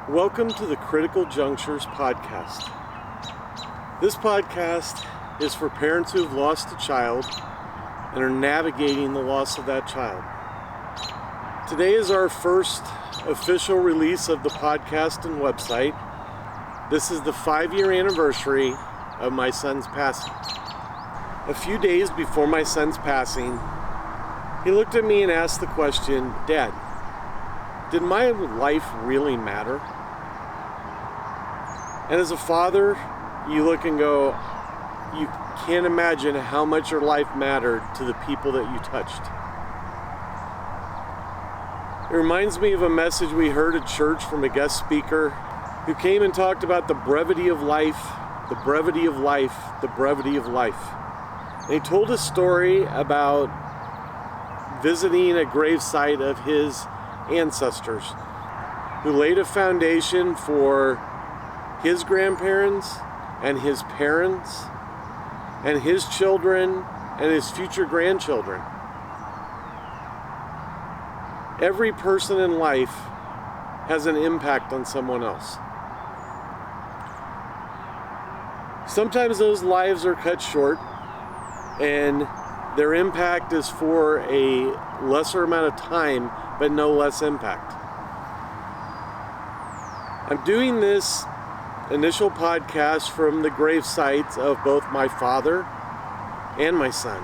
Welcome to the Critical Junctures podcast. This podcast is for parents who have lost a child and are navigating the loss of that child. Today is our first official release of the podcast and website. This is the 5-year anniversary of my son's passing. A few days before my son's passing, he looked at me and asked the question, "Dad, did my life really matter?" And as a father, you look and go, you can't imagine how much your life mattered to the people that you touched. It reminds me of a message we heard at church from a guest speaker who came and talked about the brevity of life, the brevity of life, the brevity of life. And he told a story about visiting a gravesite of his ancestors who laid a foundation for his grandparents and his parents and his children and his future grandchildren. Every person in life has an impact on someone else. Sometimes those lives are cut short and their impact is for a lesser amount of time, but no less impact. I'm doing this initial podcast from the grave sites of both my father and my son.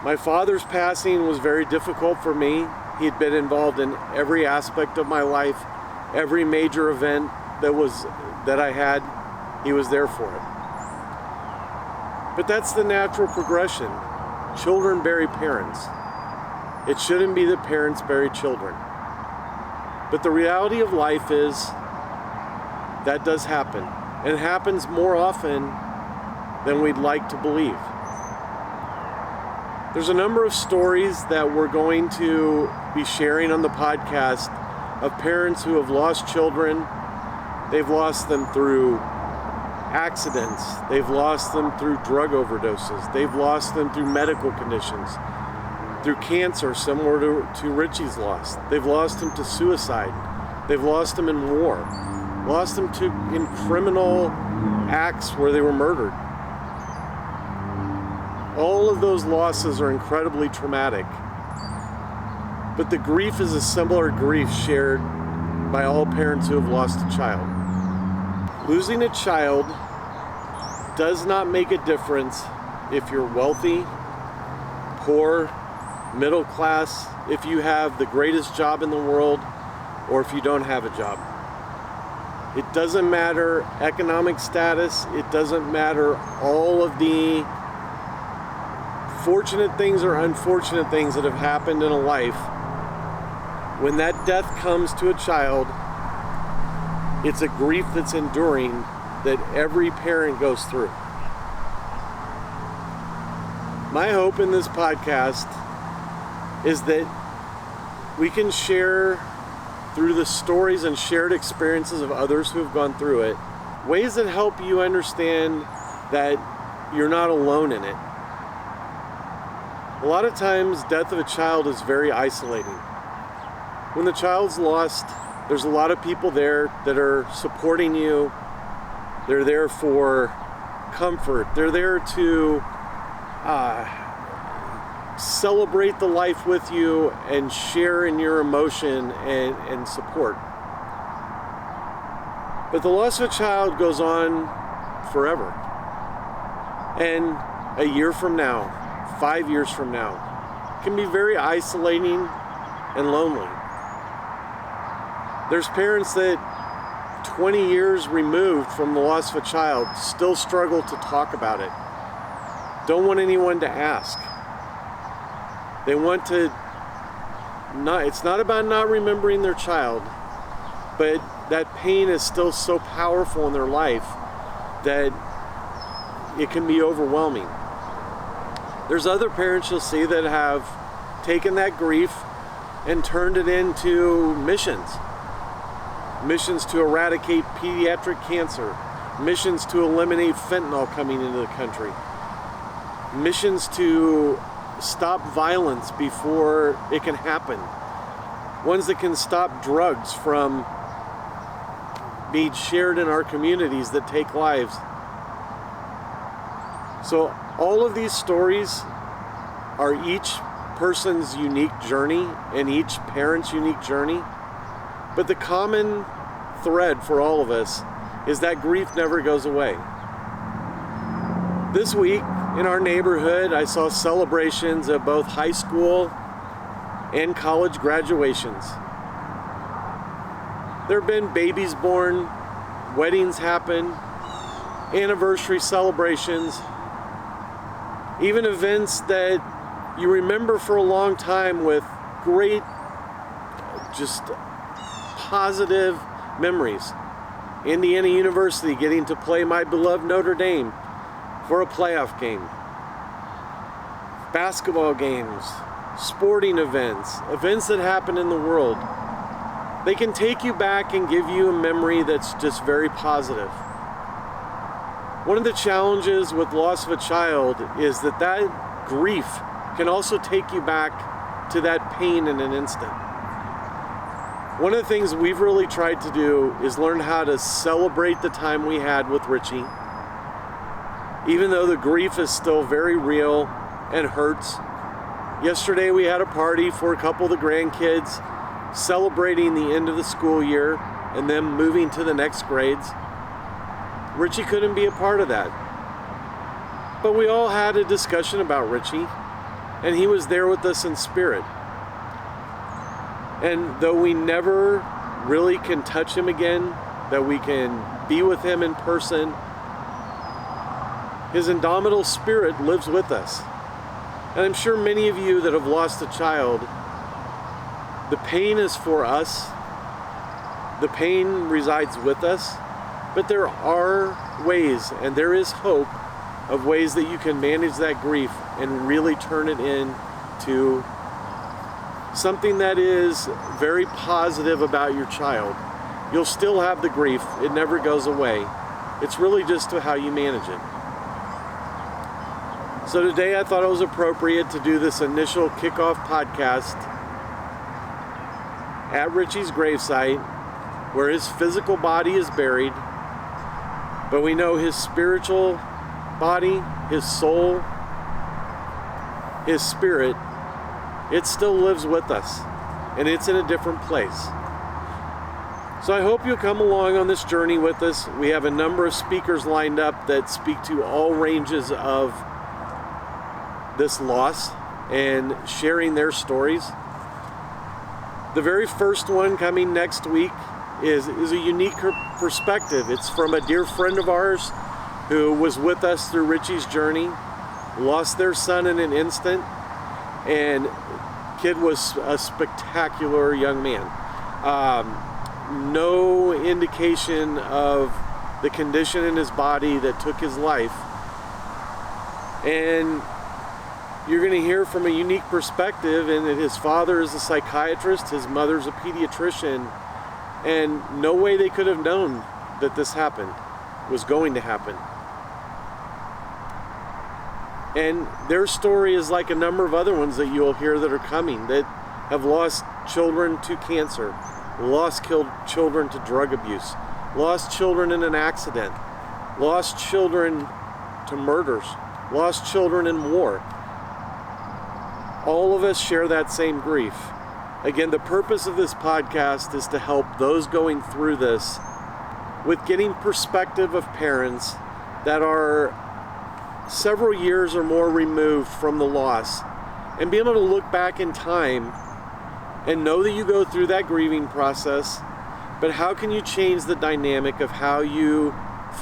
My father's passing was very difficult for me. He'd been involved in every aspect of my life, every major event that I had, he was there for it. But that's the natural progression. Children bury parents. It shouldn't be that parents bury children. But the reality of life is that does happen. And it happens more often than we'd like to believe. There's a number of stories that we're going to be sharing on the podcast of parents who have lost children. They've lost them through accidents. They've lost them through drug overdoses. They've lost them through medical conditions, through cancer, similar to Richie's loss. They've lost them to suicide. They've lost them in war. Lost them in criminal acts where they were murdered. All of those losses are incredibly traumatic. But the grief is a similar grief shared by all parents who have lost a child. Losing a child does not make a difference if you're wealthy, poor, middle class, if you have the greatest job in the world, or if you don't have a job. It doesn't matter economic status. It doesn't matter all of the fortunate things or unfortunate things that have happened in a life. When that death comes to a child, it's a grief that's enduring that every parent goes through. My hope in this podcast is that we can share through the stories and shared experiences of others who have gone through it, ways that help you understand that you're not alone in it. A lot of times, death of a child is very isolating. When the child's lost, there's a lot of people there that are supporting you. They're there for comfort. They're there to celebrate the life with you and share in your emotion and support. But the loss of a child goes on forever. And a year from now, 5 years from now, can be very isolating and lonely. There's parents that 20 years removed from the loss of a child still struggle to talk about it. Don't want anyone to ask. They want to it's not about not remembering their child, but that pain is still so powerful in their life that it can be overwhelming. There's other parents you'll see that have taken that grief and turned it into missions. Missions to eradicate pediatric cancer. Missions to eliminate fentanyl coming into the country. Missions to stop violence before it can happen. ones that can stop drugs from being shared in our communities that take lives. So all of these stories are each person's unique journey and each parent's unique journey. But the common thread for all of us is that grief never goes away. This week in our neighborhood, I saw celebrations of both high school and college graduations. There have been babies born, weddings happen, anniversary celebrations, even events that you remember for a long time with great, just positive memories. Indiana University getting to play my beloved Notre Dame for a playoff game. Basketball games, sporting events, events that happen in the world. They can take you back and give you a memory that's just very positive. One of the challenges with loss of a child is that grief can also take you back to that pain in an instant. One of the things we've really tried to do is learn how to celebrate the time we had with Richie, even though the grief is still very real and hurts. Yesterday we had a party for a couple of the grandkids celebrating the end of the school year and them moving to the next grades. Richie couldn't be a part of that. But we all had a discussion about Richie, and he was there with us in spirit. And though we never really can touch him again, that we can be with him in person, his indomitable spirit lives with us. And I'm sure many of you that have lost a child, the pain is for us. The pain resides with us. But there are ways, and there is hope of ways that you can manage that grief and really turn it into something that is very positive about your child. You'll still have the grief. It never goes away. It's really just how you manage it. So today I thought it was appropriate to do this initial kickoff podcast at Richie's gravesite, where his physical body is buried, but we know his spiritual body, his soul, his spirit, it still lives with us, and it's in a different place. So I hope you'll come along on this journey with us. We have a number of speakers lined up that speak to all ranges of this loss and sharing their stories. The very first one coming next week is a unique perspective. It's from a dear friend of ours who was with us through Richie's journey, lost their son in an instant, and kid was a spectacular young man. No indication of the condition in his body that took his life. And you're going to hear from a unique perspective, and that his father is a psychiatrist, his mother's a pediatrician, and no way they could have known that this was going to happen. And their story is like a number of other ones that you'll hear that are coming, that have lost children to cancer, lost children to drug abuse, lost children in an accident, lost children to murders, lost children in war. All of us share that same grief. Again, the purpose of this podcast is to help those going through this with getting perspective of parents that are several years or more removed from the loss, and be able to look back in time and know that you go through that grieving process, but how can you change the dynamic of how you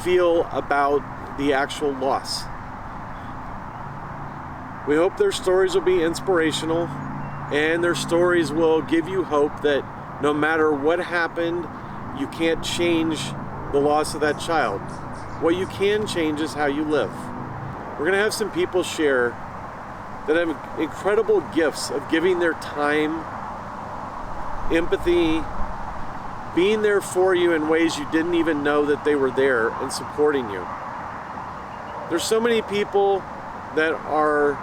feel about the actual loss? We hope their stories will be inspirational, and their stories will give you hope that no matter what happened, you can't change the loss of that child. What you can change is how you live. We're going to have some people share that have incredible gifts of giving their time, empathy, being there for you in ways you didn't even know that they were there, and supporting you. There's so many people that are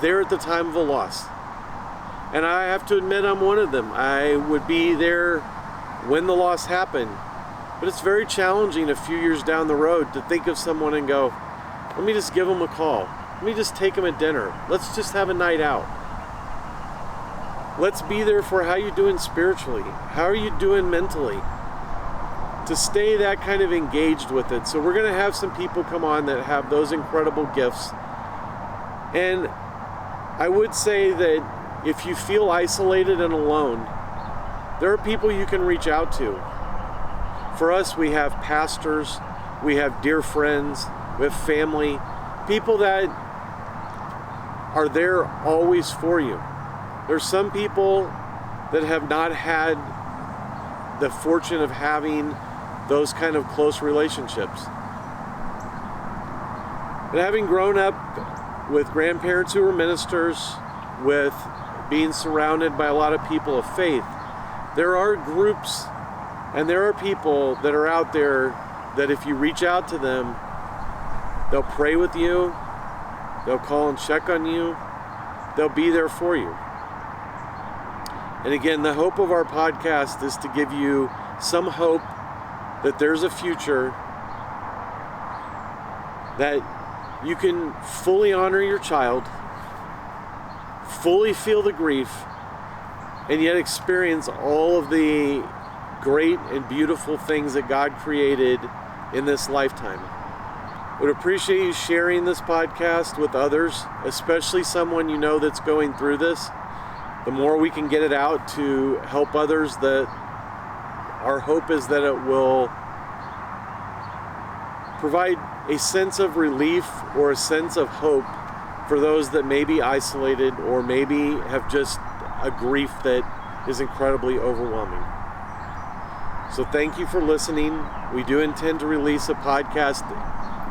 there at the time of a loss. And I have to admit I'm one of them. I would be there when the loss happened. But it's very challenging a few years down the road to think of someone and go, let me just give them a call. Let me just take them a dinner. Let's just have a night out. Let's be there for how you're doing spiritually. How are you doing mentally? To stay that kind of engaged with it. So we're going to have some people come on that have those incredible gifts. And I would say that if you feel isolated and alone, there are people you can reach out to. For us, we have pastors, we have dear friends, we have family, people that are there always for you. There's some people that have not had the fortune of having those kind of close relationships. But having grown up with grandparents who were ministers, with being surrounded by a lot of people of faith, there are groups and there are people that are out there that if you reach out to them, they'll pray with you, they'll call and check on you, they'll be there for you. And again, the hope of our podcast is to give you some hope that there's a future, that you can fully honor your child, fully feel the grief, and yet experience all of the great and beautiful things that God created in this lifetime. Would appreciate you sharing this podcast with others, especially someone you know that's going through this. The more we can get it out to help others, that our hope is that it will provide a sense of relief or a sense of hope for those that may be isolated or maybe have just a grief that is incredibly overwhelming. So thank you for listening. We do intend to release a podcast,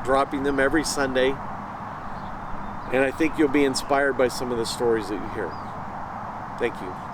dropping them every Sunday. And I think you'll be inspired by some of the stories that you hear. Thank you.